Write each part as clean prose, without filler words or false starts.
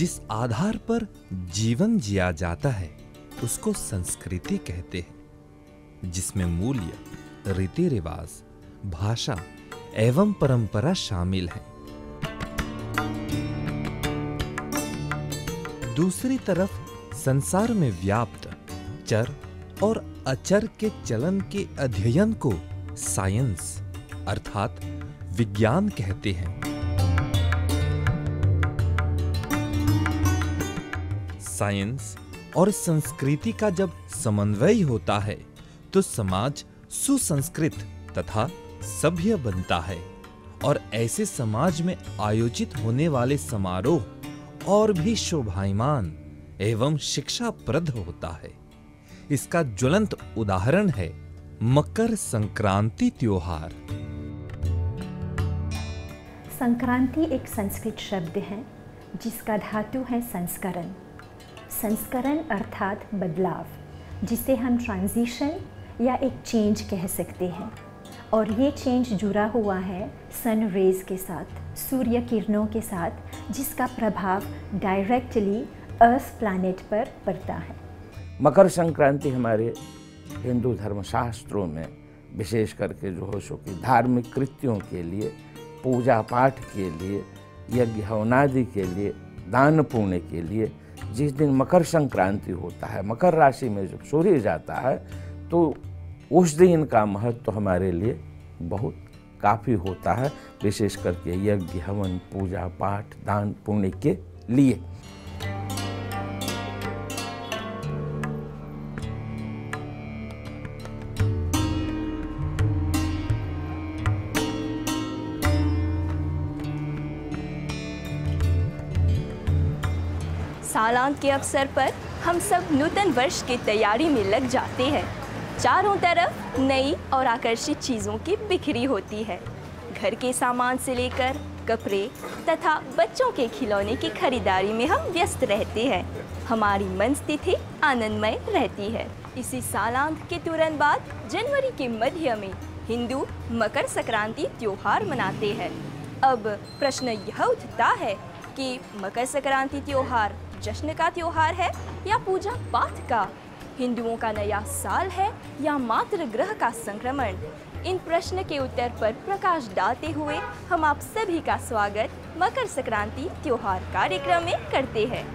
जिस आधार पर जीवन जिया जाता है उसको संस्कृति कहते हैं, जिसमें मूल्य, रीति रिवाज, भाषा एवं परंपरा शामिल है। दूसरी तरफ संसार में व्याप्त चर और अचर के चलन के अध्ययन को साइंस अर्थात विज्ञान कहते हैं। साइंस और संस्कृति का जब समन्वय होता है तो समाज सुसंस्कृत तथा सभ्य बनता है और ऐसे समाज में आयोजित होने वाले समारोह और भी शोभायमान एवं शिक्षाप्रद होता है। इसका ज्वलंत उदाहरण है मकर संक्रांति त्योहार। संक्रांति एक संस्कृत शब्द है जिसका धातु है संस्करण। संस्करण अर्थात बदलाव, जिसे हम ट्रांजिशन या एक चेंज कह सकते हैं। और ये चेंज जुड़ा हुआ है सन रेज के साथ, सूर्य किरणों के साथ, जिसका प्रभाव डायरेक्टली अर्थ प्लैनेट पर पड़ता है। मकर संक्रांति हमारे हिंदू धर्मशास्त्रों में विशेष करके जो हो सो कि धार्मिक कृत्यों के लिए, पूजा पाठ के लिए, यज्ञ हवनादि के लिए, दान पुण्य के लिए जिस दिन मकर संक्रांति होता है, मकर राशि में जब सूर्य जाता है, तो उस दिन का महत्व तो हमारे लिए बहुत काफ़ी होता है, विशेष करके यज्ञ हवन, पूजा पाठ, दान पुण्य के लिए। सालांत के अवसर पर हम सब नूतन वर्ष की तैयारी में लग जाते हैं। चारों तरफ नई और आकर्षित चीज़ों की बिक्री होती है। घर के सामान से लेकर कपड़े तथा बच्चों के खिलौने की खरीदारी में हम व्यस्त रहते हैं। हमारी मन स्थिति आनंदमय रहती है। इसी सालांत के तुरंत बाद जनवरी के मध्य में हिंदू मकर संक्रांति त्योहार मनाते हैं। अब प्रश्न यह उठता है कि मकर संक्रांति त्योहार जश्न का त्योहार है या पूजा पाठ का, हिंदुओं का नया साल है या मात्र ग्रह का संक्रमण। इन प्रश्न के उत्तर पर प्रकाश डालते हुए हम आप सभी का स्वागत मकर संक्रांति त्योहार कार्यक्रम में करते हैं।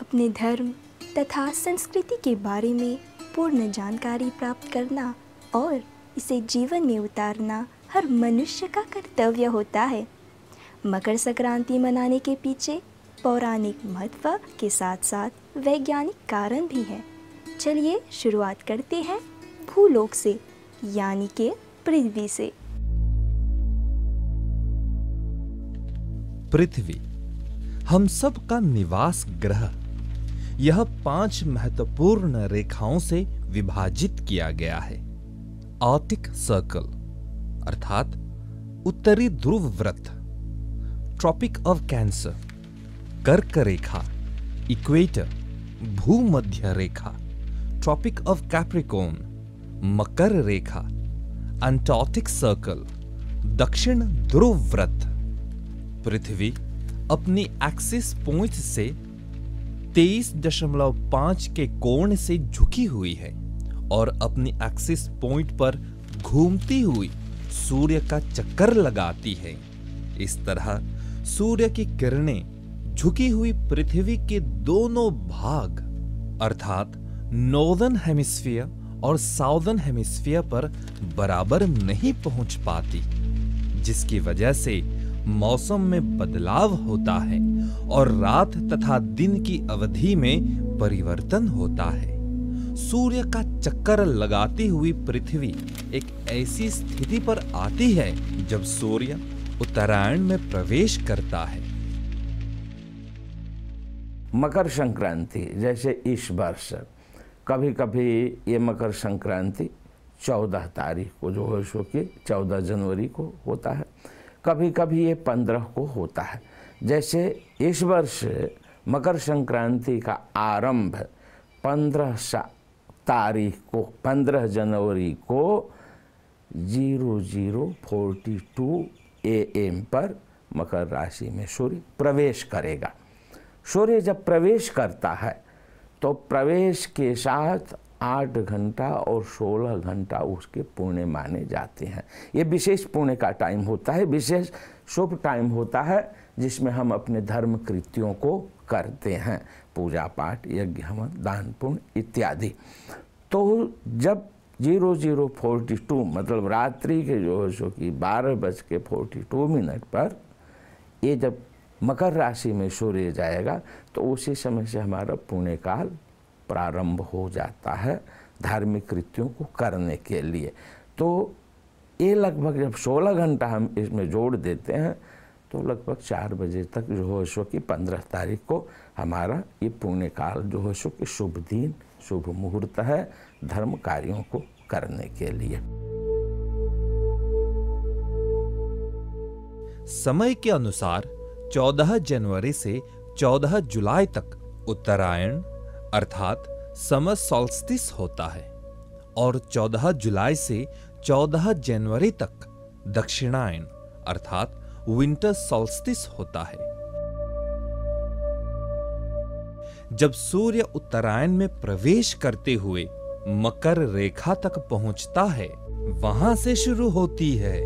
अपने धर्म तथा संस्कृति के बारे में पूर्ण जानकारी प्राप्त करना और इसे जीवन में उतारना हर मनुष्य का कर्तव्य होता है। मकर संक्रांति मनाने के पीछे पौराणिक महत्व के साथ साथ वैज्ञानिक कारण भी है। चलिए शुरुआत करते हैं भूलोक से, यानी के पृथ्वी से। पृथ्वी हम सब का निवास ग्रह, यह 5 महत्वपूर्ण रेखाओं से विभाजित किया गया है। आर्कटिक सर्कल अर्थात उत्तरी ध्रुव व्रत, ट्रॉपिक ऑफ कैंसर, कर्क रेखा, इक्वेटर, भूमध्य रेखा, ट्रॉपिक ऑफ कैप्रिकॉर्न, मकर रेखा, अंटार्कटिक सर्कल, दक्षिण ध्रुव व्रत। पृथ्वी अपनी एक्सिस पॉइंट से 23.5 के कोण से झुकी हुई है और अपनी एक्सिस पॉइंट पर घूमती हुई सूर्य का चक्कर लगाती है। इस तरह सूर्य की किरणें झुकी हुई पृथ्वी के दोनों भाग अर्थात नॉर्दर्न हेमिस्फीयर और साउदर्न हेमिस्फीयर पर बराबर नहीं पहुंच पाती, जिसकी वजह से मौसम में बदलाव होता है और रात तथा दिन की अवधि में परिवर्तन होता है। सूर्य का चक्कर लगाती हुई पृथ्वी एक ऐसी स्थिति पर आती है जब सूर्य उत्तरायण में प्रवेश करता है। मकर संक्रांति जैसे इस वर्ष कभी कभी ये मकर संक्रांति 14 तारीख को जो है सो कि 14 जनवरी को होता है, कभी कभी ये 15 को होता है। जैसे इस वर्ष मकर संक्रांति का आरंभ 15 जनवरी को 00:42 AM पर मकर राशि में सूर्य प्रवेश करेगा। सूर्य जब प्रवेश करता है तो प्रवेश के साथ 8 घंटा और 16 घंटा उसके पुण्य माने जाते हैं। ये विशेष पुण्य का टाइम होता है, विशेष शुभ टाइम होता है जिसमें हम अपने धर्म कृत्यों को करते हैं, पूजा पाठ, यज्ञ, हवन, दान पुण्य इत्यादि। तो जब 00:42 मतलब रात्रि के जो है सो कि 12:42 पर ये जब मकर राशि में सूर्य जाएगा तो उसी समय से हमारा पुण्य काल प्रारंभ हो जाता है धार्मिक कृत्यों को करने के लिए। तो ये लगभग जब 16 घंटा हम इसमें जोड़ देते हैं तो लगभग 4 बजे तक जो है सो कि 15 तारीख को हमारा ये पुण्य काल जो है सो कि शुभ दिन, शुभ मुहूर्त है धर्म कार्यों को करने के लिए। समय के अनुसार 14 जनवरी से 14 जुलाई तक उत्तरायण अर्थात समर सॉल्स्टिस होता है और 14 जुलाई से 14 जनवरी तक दक्षिणायन अर्थात विंटर सॉल्स्टिस होता है। जब सूर्य उत्तरायण में प्रवेश करते हुए मकर रेखा तक पहुंचता है, वहां से शुरू होती है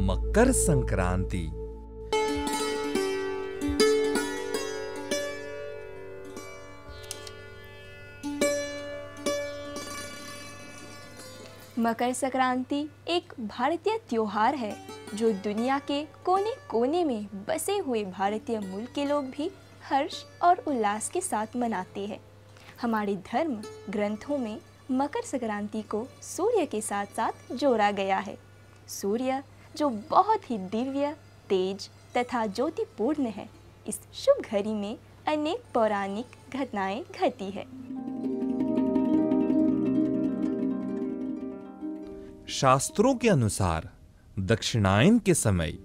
मकर संक्रांति। मकर संक्रांति एक भारतीय त्योहार है जो दुनिया के कोने कोने में बसे हुए भारतीय मूल के लोग भी हर्ष और उल्लास के साथ मनाते हैं। हमारे धर्म ग्रंथों में मकर संक्रांति को सूर्य के साथ साथ जोड़ा गया है। सूर्य जो बहुत ही दिव्य, तेज तथा ज्योतिपूर्ण है, इस शुभ घड़ी में अनेक पौराणिक घटनाएं घटी है। शास्त्रों के अनुसार दक्षिणायन के समय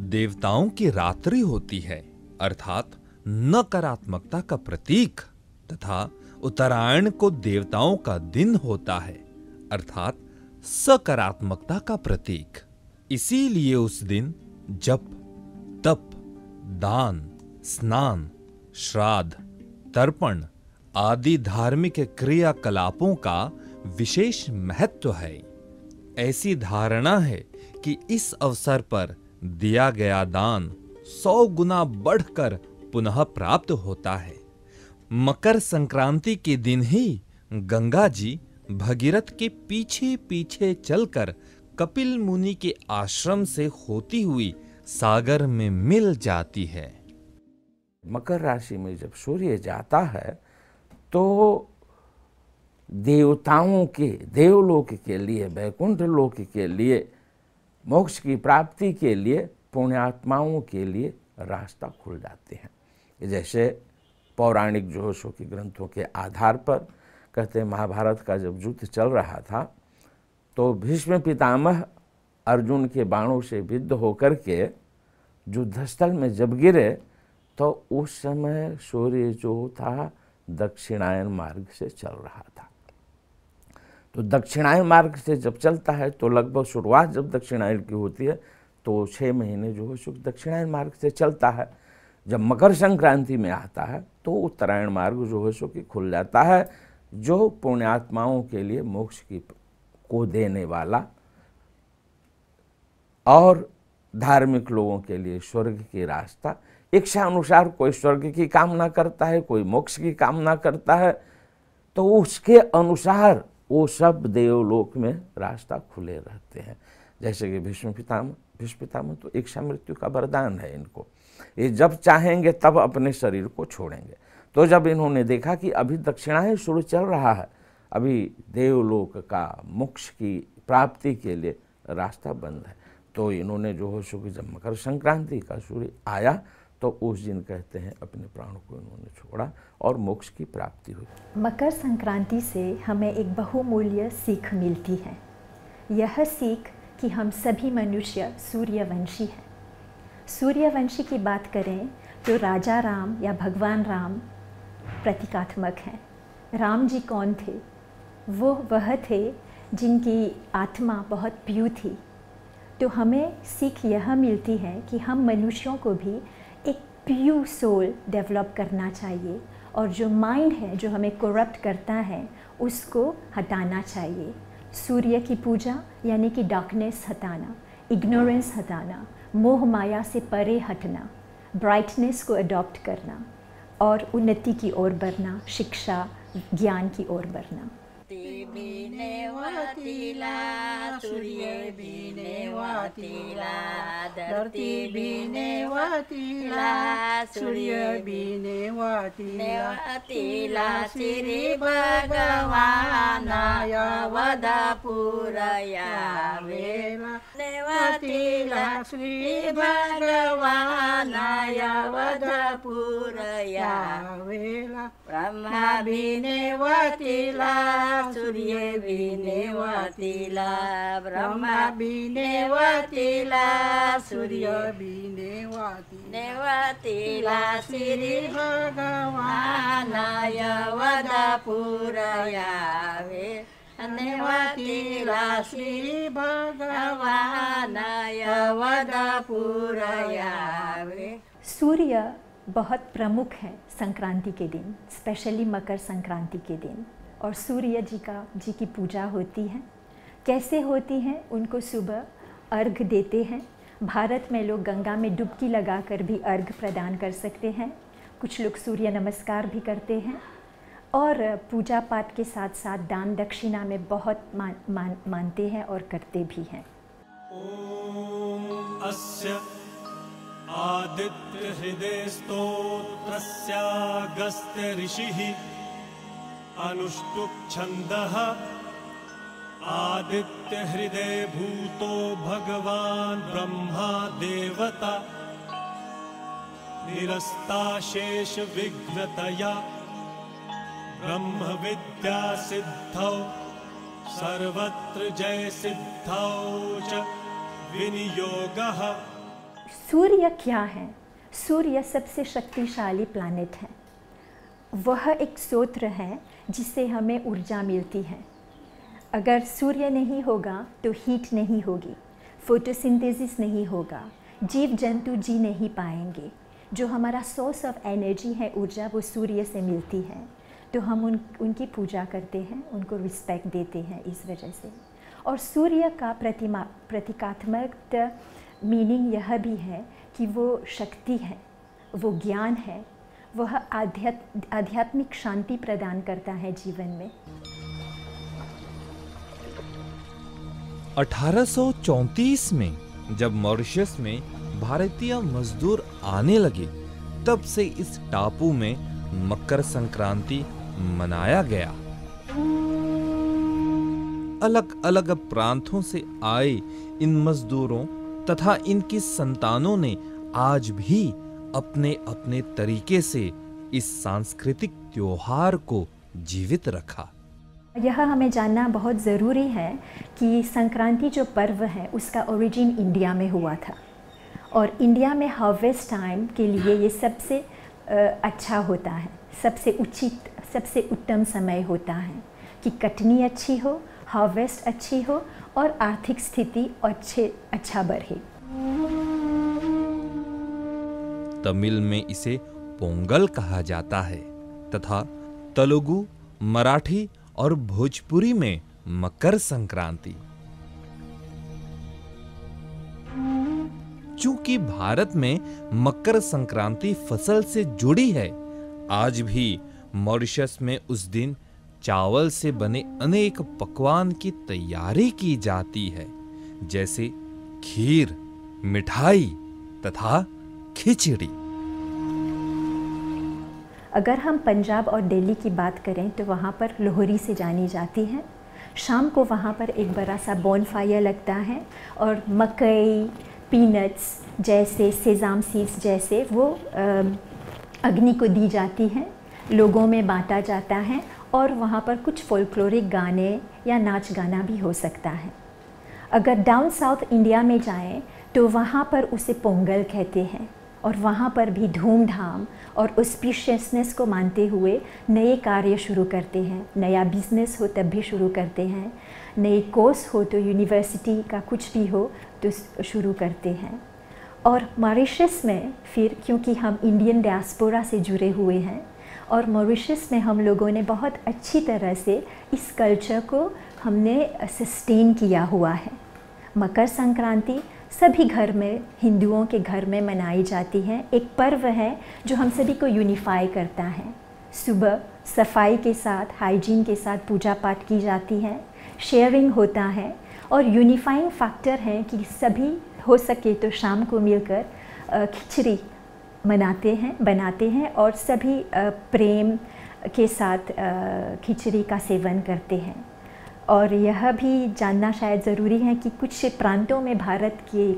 देवताओं की रात्रि होती है अर्थात नकारात्मकता का प्रतीक, तथा उत्तरायण को देवताओं का दिन होता है अर्थात सकारात्मकता का प्रतीक। इसीलिए उस दिन जप, तप, दान, स्नान, श्राद्ध, तर्पण आदि धार्मिक क्रियाकलापों का विशेष महत्व है। ऐसी धारणा है कि इस अवसर पर दिया गया दान 100 गुना बढ़कर पुनः प्राप्त होता है। मकर संक्रांति के दिन ही गंगा जी भगीरथ के पीछे पीछे चलकर कपिल मुनि के आश्रम से होती हुई सागर में मिल जाती है। मकर राशि में जब सूर्य जाता है तो देवताओं के, देवलोक के लिए, वैकुंठ लोक के लिए, मोक्ष की प्राप्ति के लिए, पुण्यात्माओं के लिए रास्ता खुल जाते हैं। जैसे पौराणिक जो सो के ग्रंथों के आधार पर कहते हैं, महाभारत का जब युद्ध चल रहा था तो भीष्म पितामह अर्जुन के बाणों से विद्ध होकर के युद्धस्थल में जब गिरे तो उस समय सूर्य जो था दक्षिणायन मार्ग से चल रहा था। तो दक्षिणायन मार्ग से जब चलता है तो लगभग शुरुआत जब दक्षिणायन की होती है तो 6 महीने जो है सो दक्षिणायन मार्ग से चलता है। जब मकर संक्रांति में आता है तो उत्तरायण मार्ग जो है सो कि खुल जाता है, जो पुण्यात्माओं के लिए मोक्ष को देने वाला और धार्मिक लोगों के लिए स्वर्ग की रास्ता। इच्छा अनुसार कोई स्वर्ग की कामना करता है, कोई मोक्ष की कामना करता है, तो उसके अनुसार वो सब देवलोक में रास्ता खुले रहते हैं। जैसे कि भीष्म पितामह तो इच्छा मृत्यु का वरदान है इनको, ये जब चाहेंगे तब अपने शरीर को छोड़ेंगे। तो जब इन्होंने देखा कि अभी दक्षिणायन शुरू चल रहा है, अभी देवलोक का मोक्ष की प्राप्ति के लिए रास्ता बंद है, तो इन्होंने जो हो सो कि जब मकर संक्रांति का सूर्य आया तो उस दिन कहते हैं अपने प्राण को इन्होंने छोड़ा और मोक्ष की प्राप्ति हुई। मकर संक्रांति से हमें एक बहुमूल्य सीख मिलती है। यह सीख कि हम सभी मनुष्य सूर्यवंशी हैं। सूर्यवंशी की बात करें तो राजा राम या भगवान राम प्रतीकात्मक हैं। राम जी कौन थे? वह थे जिनकी आत्मा बहुत प्यू थी। तो हमें सीख यह मिलती है कि हम मनुष्यों को भी एक प्यू सोल डेवलप करना चाहिए और जो माइंड है जो हमें करप्ट करता है उसको हटाना चाहिए। सूर्य की पूजा यानी कि डार्कनेस हटाना, इग्नोरेंस हटाना, मोह माया से परे हटना, ब्राइटनेस को अडॉप्ट करना और उन्नति की ओर बढ़ना, शिक्षा ज्ञान की ओर बढ़ना। बीने वातीला सूर्य बीने वातीला धरती बीने वातीला सूर्य बीने वातीला श्री भगवानाय वदा पुरया वेला नेवातीला श्री भगवानाय वदा पुरया वेला ब्रह्मा बीने वातीला सूर्य बीने वातीला ब्रह्मा बीने वातीला सूर्य बीने वातीला श्री भगवानाय वदा पुरयावे नेवातीला श्री भगवानाय वदा पुरयावे। सूर्य बहुत प्रमुख है संक्रांति के दिन, स्पेशली मकर संक्रांति के दिन, और सूर्य जी की पूजा होती है। कैसे होती है? उनको सुबह अर्घ देते हैं। भारत में लोग गंगा में डुबकी लगाकर भी अर्घ प्रदान कर सकते हैं। कुछ लोग सूर्य नमस्कार भी करते हैं और पूजा पाठ के साथ साथ दान दक्षिणा में बहुत मानते हैं और करते भी हैं। ओम अस्य आदित्य हृदय स्तोत्रस्यागस्त्य ऋषिः अनुष्टुप् छन्दः आदित्य हृदय भूतो भगवान ब्रह्मा देवता निरस्ता शेष विघ्नतया ब्रह्म विद्या सिद्धौ सर्वत्र जय सिद्धौ च विनियोगः। सूर्य क्या है? सूर्य सबसे शक्तिशाली प्लैनेट है। वह एक स्रोत है जिससे हमें ऊर्जा मिलती है। अगर सूर्य नहीं होगा तो हीट नहीं होगी, फोटोसिंथेसिस नहीं होगा, जीव जंतु जी नहीं पाएंगे। जो हमारा सोर्स ऑफ एनर्जी है, ऊर्जा, वो सूर्य से मिलती है। तो हम उनकी पूजा करते हैं, उनको रिस्पेक्ट देते हैं इस वजह से। और सूर्य का प्रतीकात्मक मीनिंग यह भी है कि वो शक्ति है, वो ज्ञान है, वह आध्यात्मिक शांति प्रदान करता है जीवन में। 1834 में जब मॉरिशस में भारतीय मजदूर आने लगे, तब से इस टापू में मकर संक्रांति मनाया गया। अलग अलग प्रांतों से आए इन मजदूरों तथा इनकी संतानों ने आज भी अपने अपने तरीके से इस सांस्कृतिक त्योहार को जीवित रखा। यह हमें जानना बहुत ज़रूरी है कि संक्रांति जो पर्व है उसका ओरिजिन इंडिया में हुआ था, और इंडिया में हार्वेस्ट टाइम के लिए ये सबसे अच्छा होता है, सबसे उचित, सबसे उत्तम समय होता है कि कटनी अच्छी हो, हार्वेस्ट अच्छी हो और आर्थिक स्थिति अच्छा बढ़े। तमिल में इसे पोंगल कहा जाता है तथा तेलुगु, मराठी और भोजपुरी में मकर संक्रांति। चूंकि भारत में मकर संक्रांति फसल से जुड़ी है, आज भी मॉरिशस में उस दिन चावल से बने अनेक पकवान की तैयारी की जाती है, जैसे खीर, मिठाई तथा खिचड़ी। अगर हम पंजाब और दिल्ली की बात करें तो वहाँ पर लोहरी से जानी जाती है। शाम को वहाँ पर एक बड़ा सा बॉनफायर लगता है और मकई, पीनट्स जैसे, सेजाम सीड्स जैसे वो अग्नि को दी जाती है, लोगों में बांटा जाता है और वहाँ पर कुछ फोल्क्लोरिक गाने या नाच गाना भी हो सकता है। अगर डाउन साउथ इंडिया में जाएं तो वहाँ पर उसे पोंगल कहते हैं और वहाँ पर भी धूमधाम और ऑस्पिशियसनेस को मानते हुए नए कार्य शुरू करते हैं। नया बिजनेस हो तब भी शुरू करते हैं, नए कोर्स हो तो यूनिवर्सिटी का कुछ भी हो तो शुरू करते हैं। और मॉरिशस में फिर क्योंकि हम इंडियन डायस्पोरा से जुड़े हुए हैं और मॉरिशस में हम लोगों ने बहुत अच्छी तरह से इस कल्चर को हमने सस्टेन किया हुआ है। मकर संक्रांति सभी घर में, हिंदुओं के घर में मनाई जाती है। एक पर्व है जो हम सभी को यूनिफाई करता है। सुबह सफाई के साथ, हाइजीन के साथ पूजा पाठ की जाती है, शेयरिंग होता है और यूनिफाइंग फैक्टर है कि सभी हो सके तो शाम को मिलकर खिचड़ी बनाते हैं और सभी प्रेम के साथ खिचड़ी का सेवन करते हैं। और यह भी जानना शायद ज़रूरी है कि कुछ प्रांतों में भारत के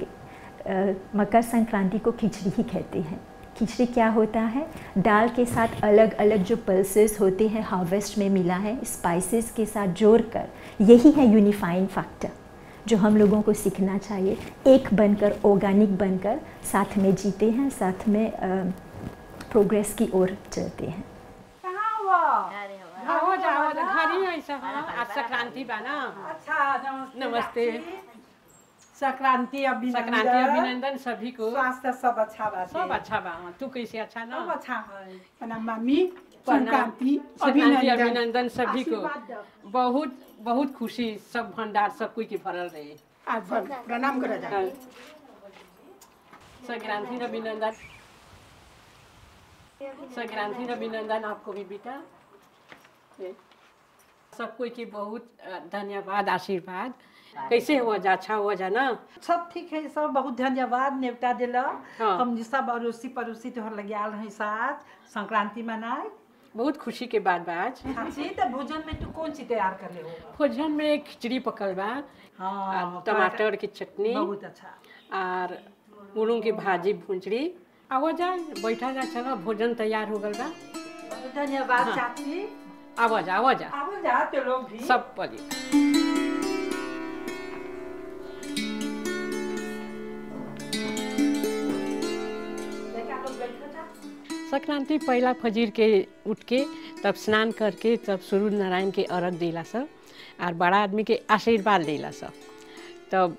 मकर संक्रांति को खिचड़ी ही कहते हैं। खिचड़ी क्या होता है? दाल के साथ अलग अलग जो पल्सेस होते हैं हार्वेस्ट में मिला है, स्पाइसेस के साथ जोड़कर, यही है यूनिफाइंग फैक्टर जो हम लोगों को सीखना चाहिए। एक बनकर, ऑर्गेनिक बनकर साथ में जीते हैं, साथ में प्रोग्रेस की ओर चलते हैं। आज संक्रांति बा ना। अच्छा, नमस्ते। संक्रांति अभिनंदन सभी को। स्वास्थ्य सब अच्छा बा। सब अच्छा बा। तू कैसे? अच्छा ना? सब अच्छा है। प्रणाम मम्मी। संक्रांति अभिनंदन सभी को। बहुत बहुत खुशी, सब भंडार सब कोई के भरल रहे। आज प्रणाम करा जाए। संक्रांति अभिनंदन आपको भी बेटा। सब कोई की बहुत धन्यवाद, आशीर्वाद। कैसे हुआ जा? अच्छा हुआ जा ना? सब ठीक है, सब बहुत धन्यवाद नेवता दिला। हाँ। हम सब अड़ोसी पड़ोसी तोहर लगे आल हैं साथ संक्रांति मनाए। बहुत खुशी के बाद आज। तो भोजन में तू कौन सी तैयार कर ले हो? भोजन में खिचड़ी पकल बा। हाँ, टमाटर की चटनी। बहुत अच्छा। और मुरंग की भाजी भुंजरी। आवा जा, बैठा जा, चलो भोजन तैयार हो गल बा। धन्यवाद हाँ। चाची। आवाज तो लोग भी सब पली। संक्रांति पहला फजीर के उठ के तब स्नान करके तब सूर्य नारायण के अर्घ दिला सब और बड़ा आदमी के आशीर्वाद दिला सब। तब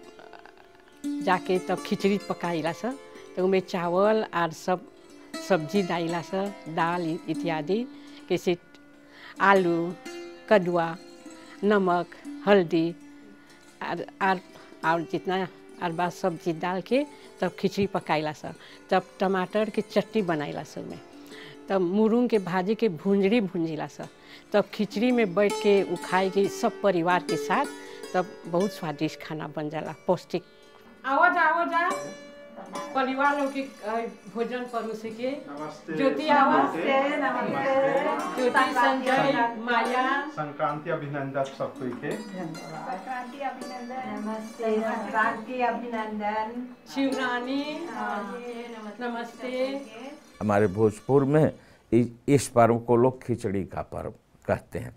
जाके तब खिचड़ी पकाइला सब। तो उनमें चावल और सब सब्जी डालिला सब, दाल इत्यादि, कैसे आलू, कदुआ, नमक, हल्दी और जितना और बात सब्जी डाल के तब खिचड़ी पकाइला सब। तब टमाटर की चटनी बनाइला सब में। तब मुरंग के भाजी के भुंजरी भुंजिला सब। तब खिचड़ी में बैठ के उ खाए के सब परिवार के साथ। तब बहुत स्वादिष्ट खाना बन जाला, पौष्टिक। आवा जा परिवार लोग के भोजन परोसे के। ज्योति आवाज, ज्योति, संजय, माया। संक्रांति अभिनंदन सबको के। संक्रांति अभिनंदन। नमस्ते। संक्रांति अभिनंदन। शिवरानी नमस्ते। हमारे भोजपुर में इस पर्व को लोग खिचड़ी का पर्व कहते हैं।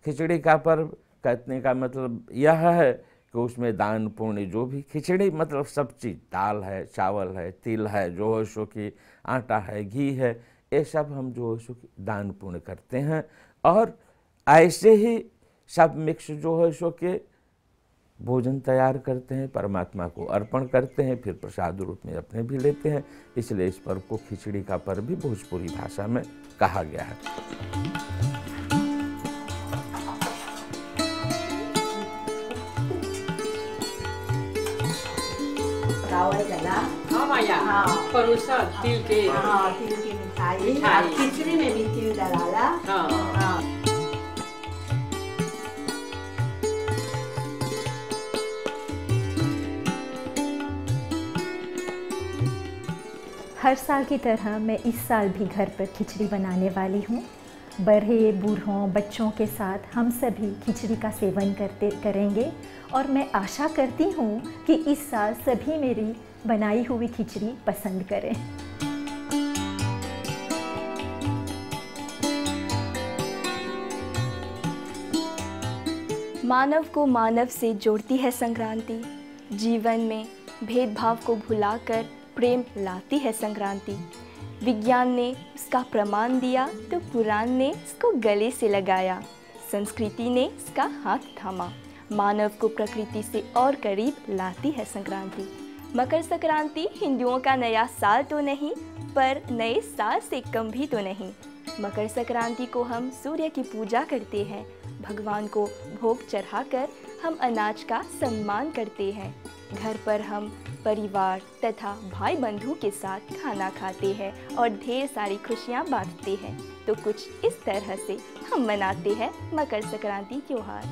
खिचड़ी का पर्व कहने का मतलब यह है कि उसमें दान पुण्य, जो भी खिचड़ी मतलब सब चीज़, दाल है, चावल है, तिल है, जो है सो कि आटा है, घी है, ये सब हम जो है सो कि दान पुण्य करते हैं। और ऐसे ही सब मिक्स जो है सो के भोजन तैयार करते हैं, परमात्मा को अर्पण करते हैं, फिर प्रसाद रूप में अपने भी लेते हैं। इसलिए इस पर्व को खिचड़ी का पर्व भी भोजपुरी भाषा में कहा गया है। तिल के तिल की मिठाई, और खिचड़ी में भी तिल डाला। हर साल की तरह मैं इस साल भी घर पर खिचड़ी बनाने वाली हूँ। बड़े बूढ़ों बच्चों के साथ हम सभी खिचड़ी का सेवन करेंगे और मैं आशा करती हूँ कि इस साल सभी मेरी बनाई हुई खिचड़ी पसंद करें। मानव को मानव से जोड़ती है संक्रांति। जीवन में भेदभाव को भुलाकर प्रेम लाती है संक्रांति। विज्ञान ने इसका प्रमाण दिया तो पुराण ने इसको गले से लगाया। संस्कृति ने इसका हाथ थामा। मानव को प्रकृति से और करीब लाती है संक्रांति। मकर संक्रांति हिंदुओं का नया साल तो नहीं, पर नए साल से कम भी तो नहीं। मकर संक्रांति को हम सूर्य की पूजा करते हैं। भगवान को भोग चढ़ाकर हम अनाज का सम्मान करते हैं। घर पर हम परिवार तथा भाई बंधु के साथ खाना खाते हैं और ढेर सारी खुशियाँ बांटते हैं। तो कुछ इस तरह से हम मनाते हैं मकर संक्रांति त्योहार।